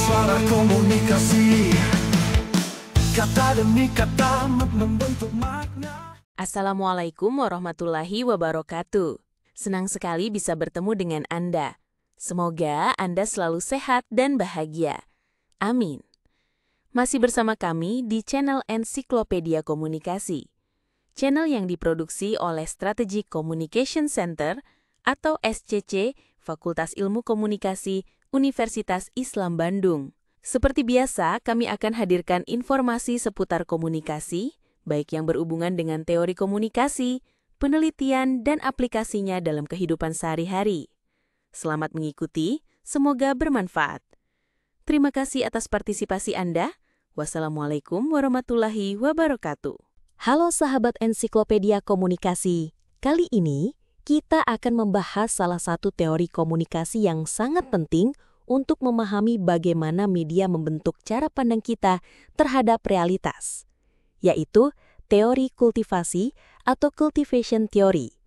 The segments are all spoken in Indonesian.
suara komunikasi, kata demi kata membentuk makna. Assalamualaikum warahmatullahi wabarakatuh. Senang sekali bisa bertemu dengan Anda. Semoga Anda selalu sehat dan bahagia. Amin. Masih bersama kami di channel Ensiklopedia Komunikasi. Channel yang diproduksi oleh Strategic Communication Center atau SCC, Fakultas Ilmu Komunikasi, Universitas Islam Bandung. Seperti biasa, kami akan hadirkan informasi seputar komunikasi, baik yang berhubungan dengan teori komunikasi, penelitian, dan aplikasinya dalam kehidupan sehari-hari. Selamat mengikuti, semoga bermanfaat. Terima kasih atas partisipasi Anda. Wassalamualaikum warahmatullahi wabarakatuh. Halo sahabat Ensiklopedia Komunikasi. Kali ini kita akan membahas salah satu teori komunikasi yang sangat penting untuk memahami bagaimana media membentuk cara pandang kita terhadap realitas, yaitu teori kultivasi atau cultivation theory.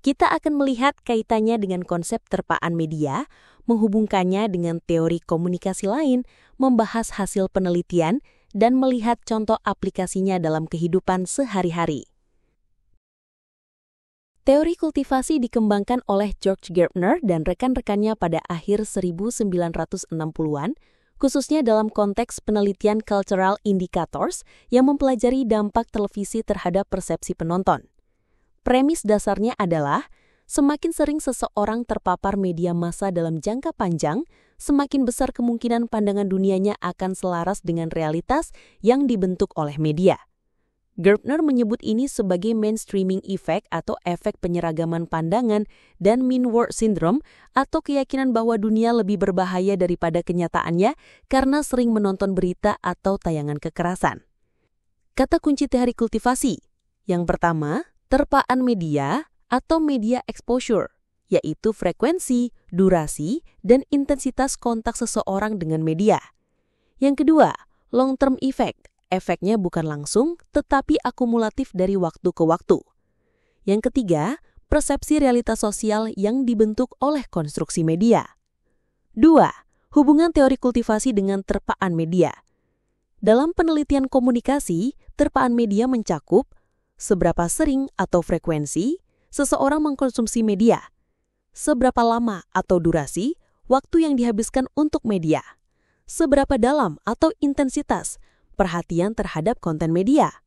Kita akan melihat kaitannya dengan konsep terpaan media, menghubungkannya dengan teori komunikasi lain, membahas hasil penelitian, dan melihat contoh aplikasinya dalam kehidupan sehari-hari. Teori kultivasi dikembangkan oleh George Gardner dan rekan-rekannya pada akhir 1960-an, khususnya dalam konteks penelitian cultural indicators yang mempelajari dampak televisi terhadap persepsi penonton. Premis dasarnya adalah, semakin sering seseorang terpapar media massa dalam jangka panjang, semakin besar kemungkinan pandangan dunianya akan selaras dengan realitas yang dibentuk oleh media. Gardner menyebut ini sebagai mainstreaming effect atau efek penyeragaman pandangan dan mean world syndrome atau keyakinan bahwa dunia lebih berbahaya daripada kenyataannya karena sering menonton berita atau tayangan kekerasan. Kata kunci teori kultivasi. Yang pertama, terpaan media atau media exposure, yaitu frekuensi, durasi, dan intensitas kontak seseorang dengan media. Yang kedua, long-term effect. Efeknya bukan langsung, tetapi akumulatif dari waktu ke waktu. Yang ketiga, persepsi realitas sosial yang dibentuk oleh konstruksi media. 2. Hubungan teori kultivasi dengan terpaan media. Dalam penelitian komunikasi, terpaan media mencakup seberapa sering atau frekuensi seseorang mengkonsumsi media, seberapa lama atau durasi waktu yang dihabiskan untuk media, seberapa dalam atau intensitas perhatian terhadap konten media.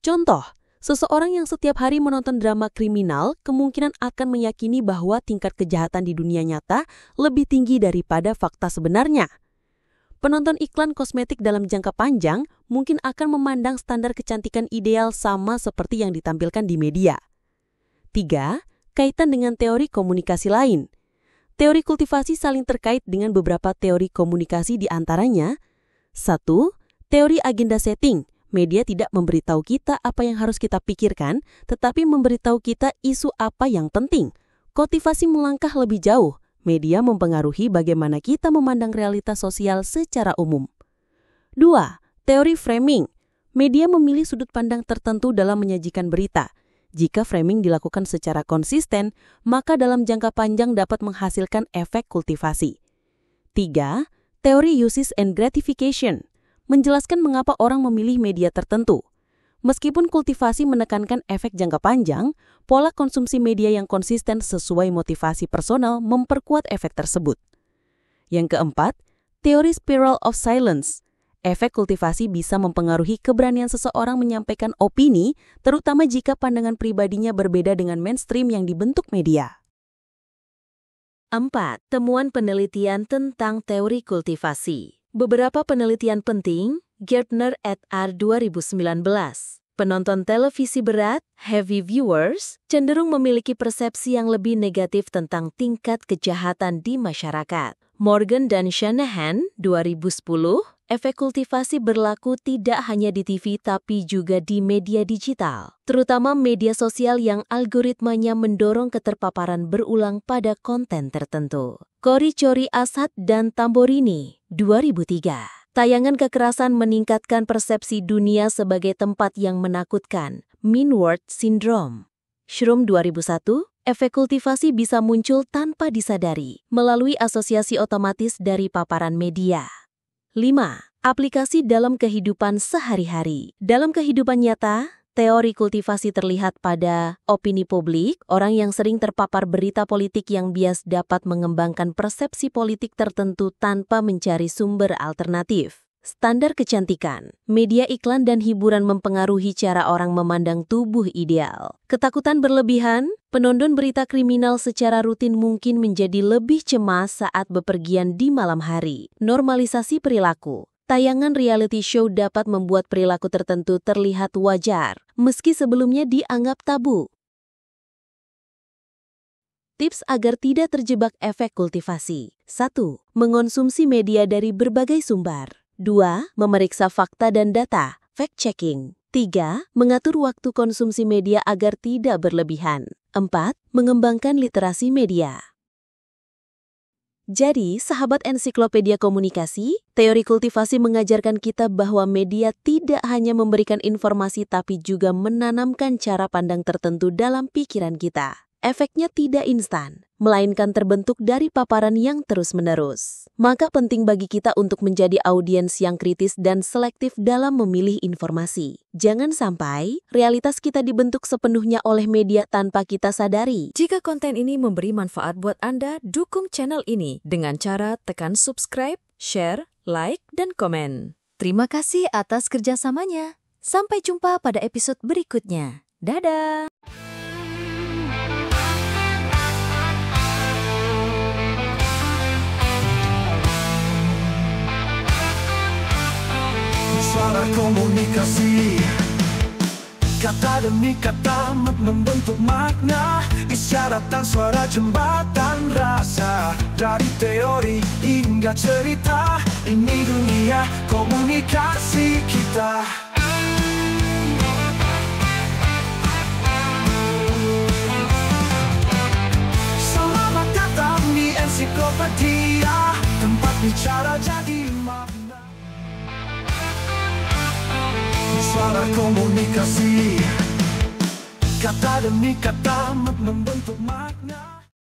Contoh, seseorang yang setiap hari menonton drama kriminal kemungkinan akan meyakini bahwa tingkat kejahatan di dunia nyata lebih tinggi daripada fakta sebenarnya. Penonton iklan kosmetik dalam jangka panjang mungkin akan memandang standar kecantikan ideal sama seperti yang ditampilkan di media. 3. Kaitan dengan teori komunikasi lain. Teori kultivasi saling terkait dengan beberapa teori komunikasi di antaranya. 1. Teori agenda setting. Media tidak memberitahu kita apa yang harus kita pikirkan, tetapi memberitahu kita isu apa yang penting. Kultivasi melangkah lebih jauh. Media mempengaruhi bagaimana kita memandang realitas sosial secara umum. 2. Teori framing. Media memilih sudut pandang tertentu dalam menyajikan berita. Jika framing dilakukan secara konsisten, maka dalam jangka panjang dapat menghasilkan efek kultivasi. 3. Teori uses and gratification. Menjelaskan mengapa orang memilih media tertentu. Meskipun kultivasi menekankan efek jangka panjang, pola konsumsi media yang konsisten sesuai motivasi personal memperkuat efek tersebut. Yang keempat, teori spiral of silence. Efek kultivasi bisa mempengaruhi keberanian seseorang menyampaikan opini, terutama jika pandangan pribadinya berbeda dengan mainstream yang dibentuk media. 4. Temuan penelitian tentang teori kultivasi. Beberapa penelitian penting, Gardner et al. 2019. Penonton televisi berat, heavy viewers, cenderung memiliki persepsi yang lebih negatif tentang tingkat kejahatan di masyarakat. Morgan dan Shanahan, 2010, efek kultivasi berlaku tidak hanya di TV tapi juga di media digital, terutama media sosial yang algoritmanya mendorong keterpaparan berulang pada konten tertentu. Cori Asad dan Tamborini, 2003. Tayangan kekerasan meningkatkan persepsi dunia sebagai tempat yang menakutkan, mean world syndrome. Shroom 2001, efek kultivasi bisa muncul tanpa disadari melalui asosiasi otomatis dari paparan media. 5. Aplikasi dalam kehidupan sehari-hari. Dalam kehidupan nyata, teori kultivasi terlihat pada opini publik. Orang yang sering terpapar berita politik yang bias dapat mengembangkan persepsi politik tertentu tanpa mencari sumber alternatif. Standar kecantikan, media iklan dan hiburan mempengaruhi cara orang memandang tubuh ideal. Ketakutan berlebihan, penonton berita kriminal secara rutin mungkin menjadi lebih cemas saat bepergian di malam hari. Normalisasi perilaku. Tayangan reality show dapat membuat perilaku tertentu terlihat wajar, meski sebelumnya dianggap tabu. Tips agar tidak terjebak efek kultivasi. 1. Mengonsumsi media dari berbagai sumber. 2. Memeriksa fakta dan data, fact-checking. 3. Mengatur waktu konsumsi media agar tidak berlebihan. 4. Mengembangkan literasi media. Jadi, sahabat ensiklopedia komunikasi, teori kultivasi mengajarkan kita bahwa media tidak hanya memberikan informasi tapi juga menanamkan cara pandang tertentu dalam pikiran kita. Efeknya tidak instan, melainkan terbentuk dari paparan yang terus-menerus. Maka penting bagi kita untuk menjadi audiens yang kritis dan selektif dalam memilih informasi. Jangan sampai realitas kita dibentuk sepenuhnya oleh media tanpa kita sadari. Jika konten ini memberi manfaat buat Anda, dukung channel ini dengan cara tekan subscribe, share, like, dan komen. Terima kasih atas kerjasamanya. Sampai jumpa pada episode berikutnya. Dadah! Suara komunikasi, kata demi kata membentuk makna, isyarat dan suara jembatan rasa. Dari teori hingga cerita, ini dunia komunikasi kita. Selamat datang di ensiklopedia, tempat bicara jadi makna. Suara komunikasi, kata demi kata membentuk makna.